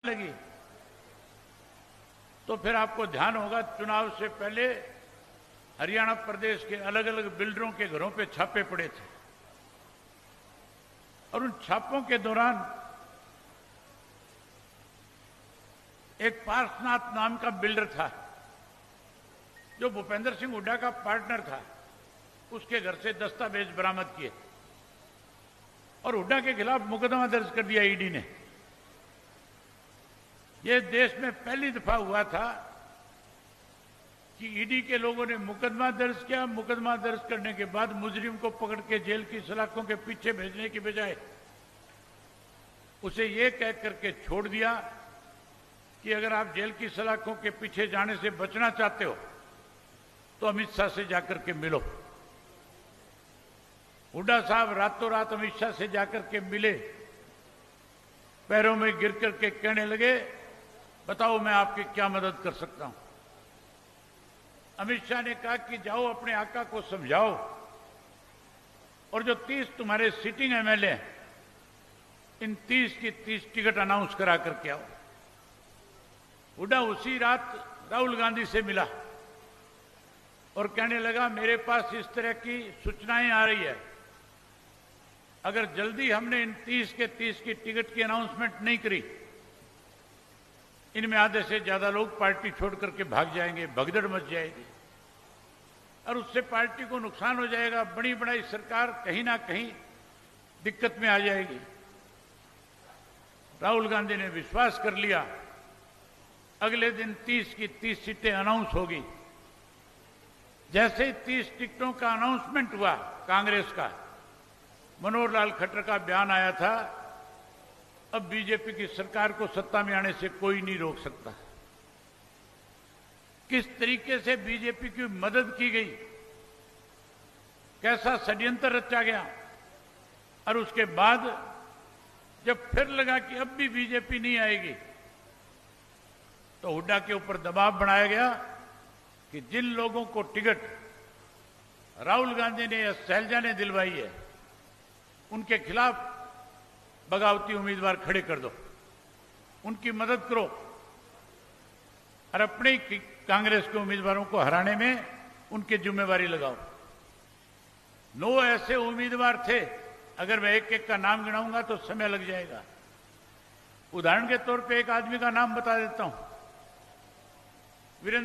लगी तो फिर आपको ध्यान होगा चुनाव से पहले हरियाणा प्रदेश के अलग अलग बिल्डरों के घरों पे छापे पड़े थे और उन छापों के दौरान एक पार्शनाथ नाम का बिल्डर था जो भूपेंद्र सिंह हुड्डा का पार्टनर था। उसके घर से दस्तावेज बरामद किए और हुड्डा के खिलाफ मुकदमा दर्ज कर दिया ईडी ने। यह देश में पहली दफा हुआ था कि ईडी के लोगों ने मुकदमा दर्ज किया। मुकदमा दर्ज करने के बाद मुजरिम को पकड़ के जेल की सलाखों के पीछे भेजने की बजाय उसे यह कह करके छोड़ दिया कि अगर आप जेल की सलाखों के पीछे जाने से बचना चाहते हो तो अमित शाह से जाकर के मिलो। हुड्डा साहब रातों रात अमित शाह से जाकर के मिले, पैरों में गिर करके कहने लगे, बताओ मैं आपकी क्या मदद कर सकता हूं। अमित शाह ने कहा कि जाओ अपने आका को समझाओ और जो 30 तुम्हारे सिटिंग एमएलए हैं इन 30 की 30 टिकट अनाउंस करा करके आओ। हुड्डा उसी रात राहुल गांधी से मिला और कहने लगा, मेरे पास इस तरह की सूचनाएं आ रही है, अगर जल्दी हमने इन 30 के 30 की टिकट की अनाउंसमेंट नहीं करी, इनमें आधे से ज्यादा लोग पार्टी छोड़ करके भाग जाएंगे, भगदड़ मच जाएगी और उससे पार्टी को नुकसान हो जाएगा। बड़ी बड़ी सरकार कहीं ना कहीं दिक्कत में आ जाएगी। राहुल गांधी ने विश्वास कर लिया। अगले दिन 30 की 30 सीटें अनाउंस होगी। जैसे ही 30 टिकटों का अनाउंसमेंट हुआ कांग्रेस का, मनोहर लाल खट्टर का बयान आया था, अब बीजेपी की सरकार को सत्ता में आने से कोई नहीं रोक सकता। किस तरीके से बीजेपी की मदद की गई, कैसा षड्यंत्र रचा गया और उसके बाद जब फिर लगा कि अब भी बीजेपी नहीं आएगी तो हुड्डा के ऊपर दबाव बनाया गया कि जिन लोगों को टिकट राहुल गांधी ने या शैलजा ने दिलवाई है उनके खिलाफ बगावती उम्मीदवार खड़े कर दो, उनकी मदद करो और अपने कांग्रेस के उम्मीदवारों को हराने में उनकी जिम्मेवारी लगाओ। 9 ऐसे उम्मीदवार थे, अगर मैं एक एक का नाम गिनाऊंगा तो समय लग जाएगा। उदाहरण के तौर पे एक आदमी का नाम बता देता हूं, वीरेंद्र